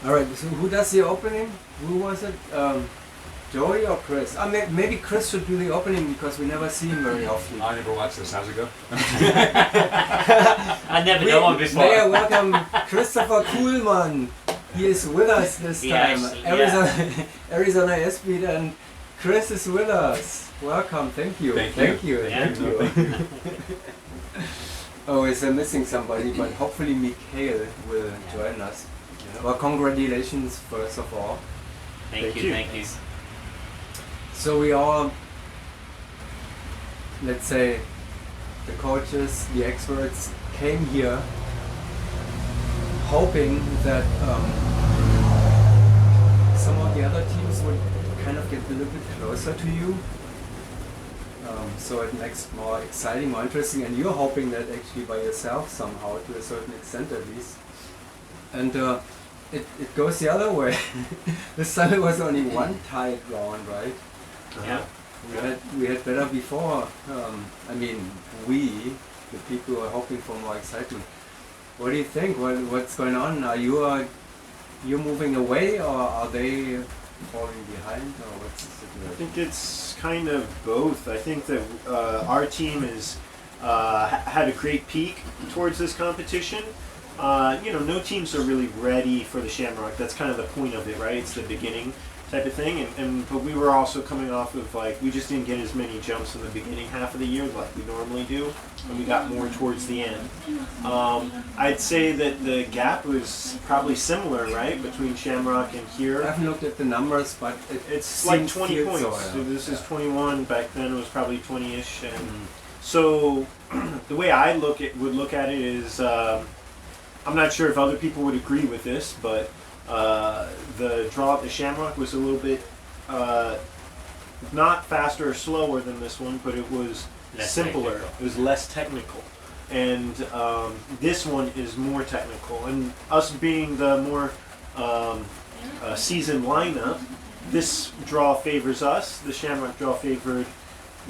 All right, so who does the opening? Who was it? Joey or Chris? Maybe Chris should do the opening because we never see him very often. I never watched this. How's it go? I never know him before. May I welcome Christopher Kuhlmann. He is with us this time. Arizona Airspeed, and Chris is with us. Welcome. Thank you. Thank you. Oh, is missing somebody, but hopefully Mikhail will join us. Yeah. Well, congratulations first of all. Thank you. So we all, let's say, the coaches, the experts came here hoping that some of the other teams would kind of get a little bit closer to you. So it makes it more exciting, more interesting, and you're hoping that actually by yourself somehow, to a certain extent at least. And it goes the other way. This time it was only one tight round, right? Yeah. We had better before. The people who are hoping for more excitement. What do you think? What's going on? Are you moving away, or are they falling behind, or what's the situation? I think it's kind of both. I think that our team is had a great peak towards this competition. No teams are really ready for the Shamrock. That's kind of the point of it, right? It's the beginning type of thing. But we were also coming off of we just didn't get as many jumps in the beginning half of the year like we normally do, and we got more towards the end. I'd say that the gap was probably similar, right, between Shamrock and here. I haven't looked at the numbers, but it's like 20 points. So this is 21. Back then it was probably 20-ish. And so the way I would look at it is, I'm not sure if other people would agree with this, but the draw at the Shamrock was a little bit not faster or slower than this one, but it was simpler. Technical. It was less technical. And this one is more technical. And us being the more seasoned lineup, this draw favors us. The Shamrock draw favored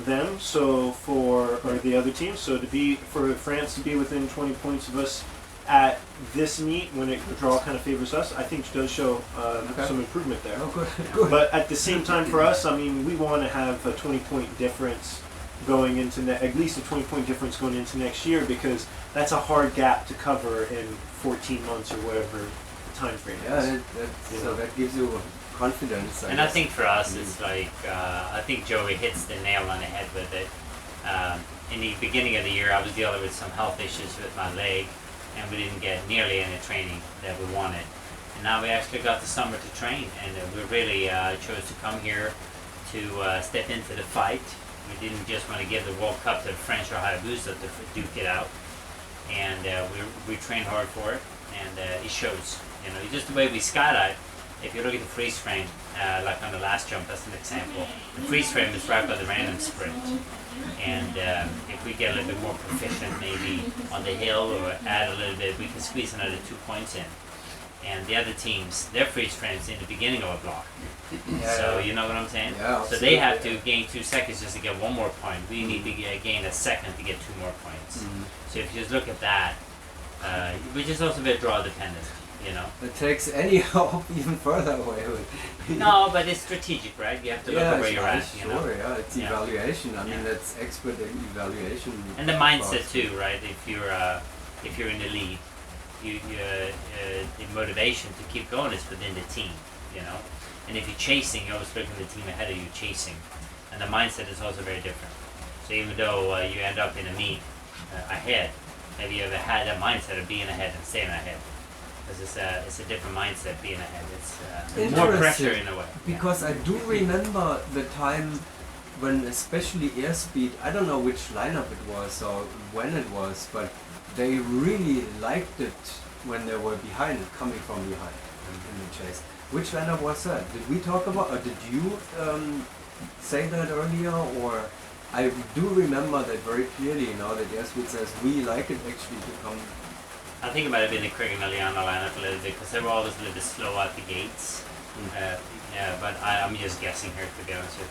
them. So or the other team. So for France to be within 20 points of us at this meet, when the draw kind of favors us, I think does show some improvement there. Oh, good. But at the same time, for us, we want to have a 20-point difference going into at least a 20-point difference going into next year, because that's a hard gap to cover in 14 months or whatever the time frame is. So that gives you confidence. And I think for us, it's like I think Joey hits the nail on the head with it. In the beginning of the year, I was dealing with some health issues with my leg, and we didn't get nearly any training that we wanted. And now we actually got the summer to train, and we really chose to come here to step into the fight. We didn't just want to give the World Cup to the French or Hayabusa to duke it out. And we trained hard for it, and it shows. Just the way we skydive, if you look at the freeze frame, like on the last jump, that's an example. The freeze frame is right by the random sprint. And if we get a little bit more proficient maybe on the hill or add a little bit, we can squeeze another 2 points in. And the other teams, their freeze frames in the beginning of a block. So you know what I'm saying? Yeah, so they have to gain 2 seconds just to get 1 more point. We need to gain a second to get 2 more points. Mm-hmm. So if you just look at that, which is also a bit draw dependent. It takes any hope even further away. No, but it's strategigic, right? You have to look at where you're at. Sure, it's evaluation. That's expert evaluation. And the mindset too, right? If you're in the lead, the motivation to keep going is within the team, And if you're chasing, you're always looking at the team ahead of you chasing, and the mindset is also very different. So even though you end up in a meet ahead, maybe you ever had that mindset of being ahead and staying ahead. Because it's a different mindset being ahead. It's more pressure in a way. Because I do remember the time when, especially Airspeed, I don't know which lineup it was or when it was, but they really liked it when they were behind, coming from behind in the chase. Which lineup was that? Did we talk about, or did you say that earlier? Or I do remember that very clearly, that Airspeed says we like it actually to come. I think it might have been the Craig and Aliana lineup a little bit, because they were always a little bit slow out the gates. But I'm just guessing here, to be honest with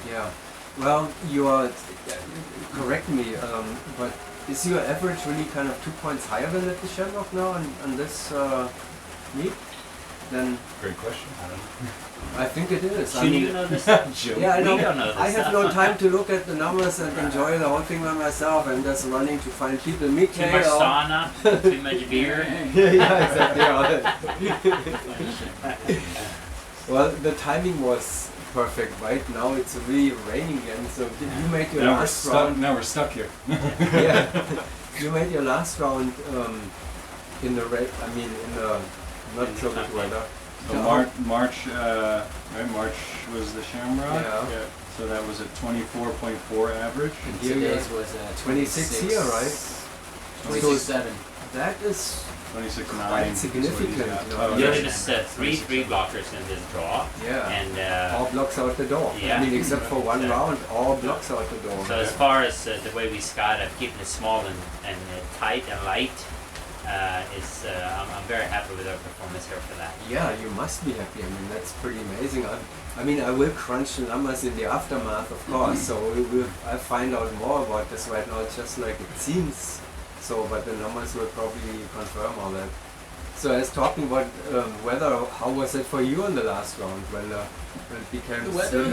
you. Yeah. Well, you are, correct me, but is your average really kind of 2 points higher than at the Shamrock now on this meet? then Great question. I don't know. I think it is. Should you know this stuff? Joke. Yeah, I We know. don't know this I have stuff. no time to look at the numbers and enjoy the whole thing by myself. I'm just running to find people. Too much sauna, too much beer. Yeah, exactly. Well, the timing was perfect. Right now it's really raining again. So did you make your Now we're last stuck. round? Now we're stuck here. Yeah. You made your last round in the rain. I mean, in the not so good weather. So March was the Shamrock. Yeah. So that was at 24.4 average. And here you Today's are, was 26 here, right? 26.7. That is 26.9. quite significant. You know. Yeah, Yeah. there was three blockers in this draw, Yeah. and All blocks out the door. Yeah. I mean, except for one Yeah. round, all blocks out the door. so as far as the way we skydive, keeping it small and tight and light, I'm very happy with our performance here for that. Yeah, you must be happy. I mean, that's pretty amazing. I mean, I will crunch the numbers in the aftermath, of course. So I'll find out more about this right now. It's just like it seems so, but the numbers will probably confirm all that. So as talking about weather, how was it for you in the last round when it became The weather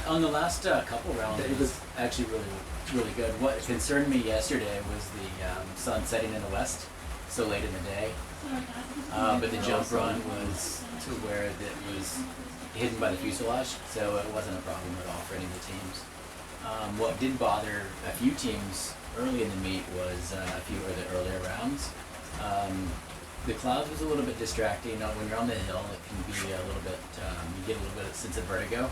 on the last couple rounds It was actually really good. What concerned me yesterday was the sun setting in the west so late in the day. But the jump run was to where it was hidden by the fuselage, so it wasn't a problem at all for any of the teams. What did bother a few teams early in the meet was a few of the earlier rounds. The clouds was a little bit distracting. When you're on the hill, it can be a little bit, you get a little bit of sense of vertigo.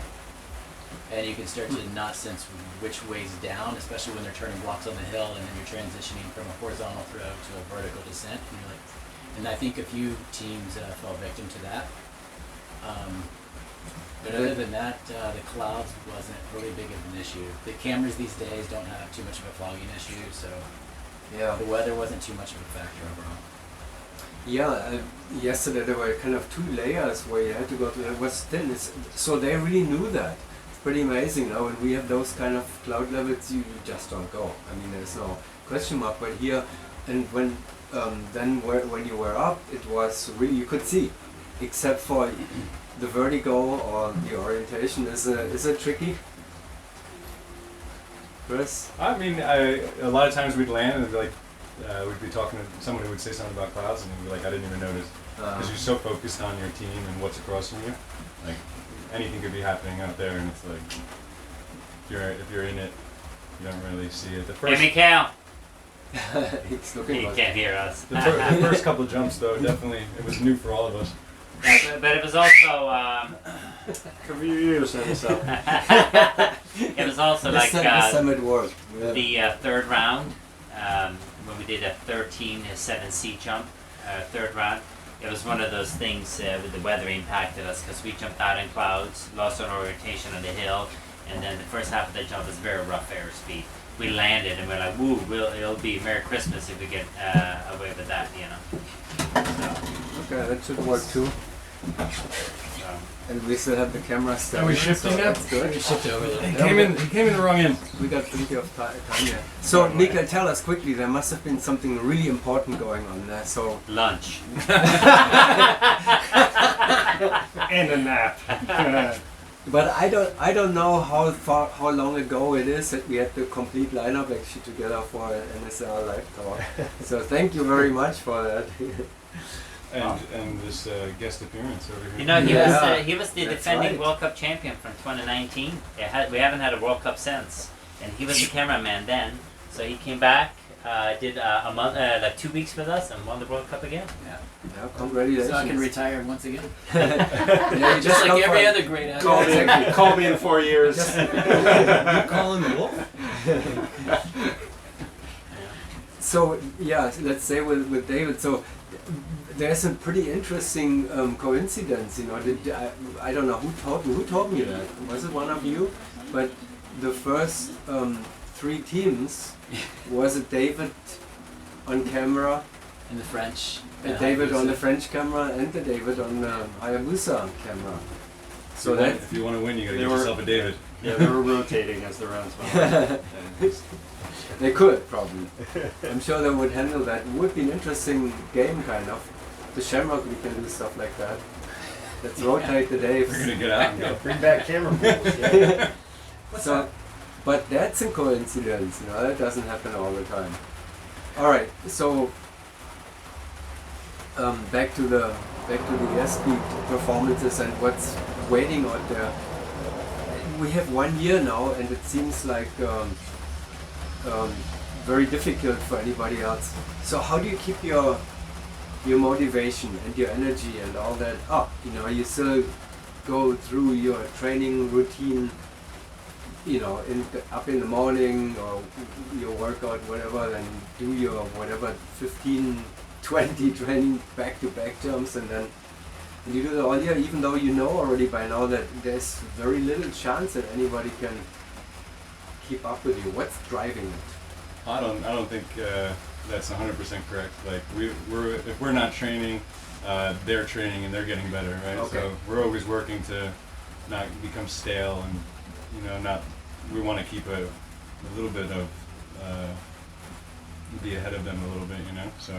And you can start to not sense which way's down, especially when they're turning blocks on the hill and then you're transitioning from a horizontal throw to a vertical descent. And, you're like, and I think a few teams fell victim to that. But other than that, the clouds wasn't really big of an issue. The cameras these days don't have too much of a fogging issue, so Yeah. the weather wasn't too much of a factor overall. Yeah, yesterday there were kind of two layers where you had to go to. It was thin, so they really knew that. It's pretty amazing. Now, when we have those kind of cloud levels, you just don't go. I mean, there's no question mark. But here, and when when you were up, it was really you could see, except for the vertigo or the orientation. Is it tricky, Chris? I mean, a lot of times we'd land and it'd be like, we'd be talking to someone who would say something about clouds and we'd be like, I didn't even notice. Because you're so focused on your team and what's across from you. Like, anything could be happening out there and it's like, if you're in it, you don't really see it. Hey, Mikhail! It's looking He like can't hear us. The first couple of jumps, though, definitely, it was new for all of us. But it was also Cover your ears, up. it was also this like time it worked. Yeah. the third round when we did a 13-7C jump, third round. It was one of those things with the weather impacted us because we jumped out in clouds, lost our orientation on the hill, and then the first half of the jump was very rough airspeed. We landed and we're like, woo, it'll be Merry Christmas if we get away with that, you know. Okay, that should work too. And we still have the camera still. Are we shifting now? That's good. We shipped over there. He came in the wrong end. We got plenty of time here. So, Mika, tell us quickly, there must have been something really important going on there. So, Lunch. And a nap. but I don't know how long ago it is that we had the complete lineup actually together for an NSR live tour. So thank you very much for that. And this guest appearance over here. You know, Yeah. he was the That's defending right. World Cup champion from 2019. We haven't had a World Cup since, and he was the cameraman then. So he came back, did a month, like 2 weeks with us, and won the World Cup again. Yeah. Yeah, congratulations. So I can retire once again. Yeah, you Just come like every for- other great athlete. Call me, call me in 4 years. You call him a wolf? So yeah, let's say with David. So there's a pretty interesting coincidence. You know, I don't know who told me that. Was it one of you? But the first 3 teams was it David on camera, In the French. David on the French camera, and the David on the Hayabusa camera. So that If you want to win, you gotta They get were- yourself a David. Yeah, they were rotating as the rounds went on. they could probably. I'm sure they would handle that. It would be an interesting game, kind of. The Shamrock, we can do stuff like that. Let's rotate the We're Daves. gonna get out and go. Bring back camera pools. Yeah. So, but that's a coincidence, you know, that doesn't happen all the time. Alright, so back to the airspeed performances and what's waiting out there. We have 1 year now, and it seems like very difficult for anybody else. So how do you keep your motivation and your energy and all that up? You know, you still go through your training routine, you know, up in the morning or your workout, whatever, and do your whatever 15, 20 training back-to-back jumps, and then you do it all year, even though you know already by now that there's very little chance that anybody can keep up with you. What's driving it? I don't think that's 100% correct. Like if we're not training, they're training and they're getting better, right? Okay. So we're always working to not become stale, and you know, we want to keep a little bit of be ahead of them a little bit, you know. So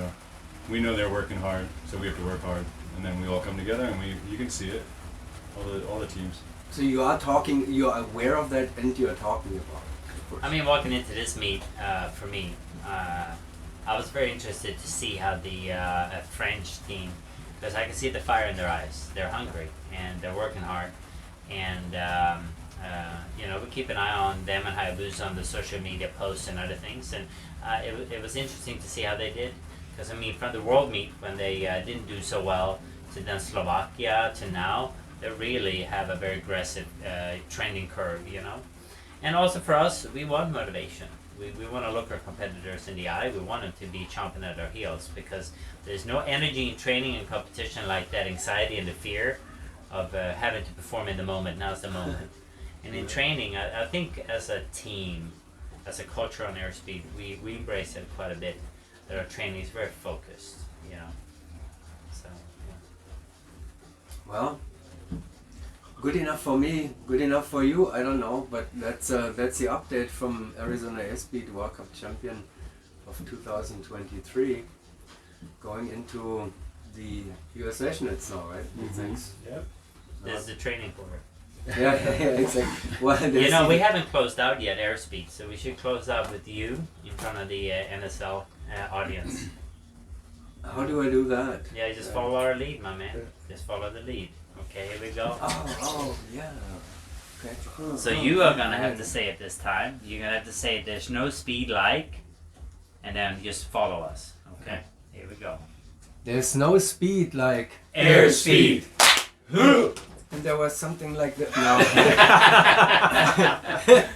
we know they're working hard, so we have to work hard, and then we all come together, and you can see it, all the teams. So you are aware of that, and you are talking about it. I mean, walking into this meet, for me, I was very interested to see how the French team, because I can see the fire in their eyes. They're hungry and they're working hard, and you know, we keep an eye on them and Hayabusa on the social media posts and other things, and it was interesting to see how they did. Because I mean, from the world meet when they didn't do so well, to then Slovakia to now, they really have a very aggressive trending curve, you know. And also for us, we want motivation. We want to look our competitors in the eye. We want them to be chomping at our heels, because there's no energy in training and competition like that anxiety and the fear of having to perform in the moment. Now's the moment. And in training, I think as a team, as a culture on airspeed, we embrace it quite a bit. That our training is very focused, you know. So, yeah. Well, good enough for me, good enough for you, I don't know, but that's the update from Arizona Airspeed World Cup Champion of 2023, going into the US Nationals now, right? Thanks. Yep. This is the training quarter. Yeah, exactly. Well, You know, we haven't closed out yet, airspeed, so we should close out with you in front of the NSL audience. How do I do that? Yeah, you just follow our lead, my man. Just follow the lead. Okay, here we go. Oh, yeah. Okay. So you are gonna have to say it this time. You're gonna have to say there's no speed like, and then just follow us. Okay, here we go. There's no speed like Airspeed. And there was something like that. No.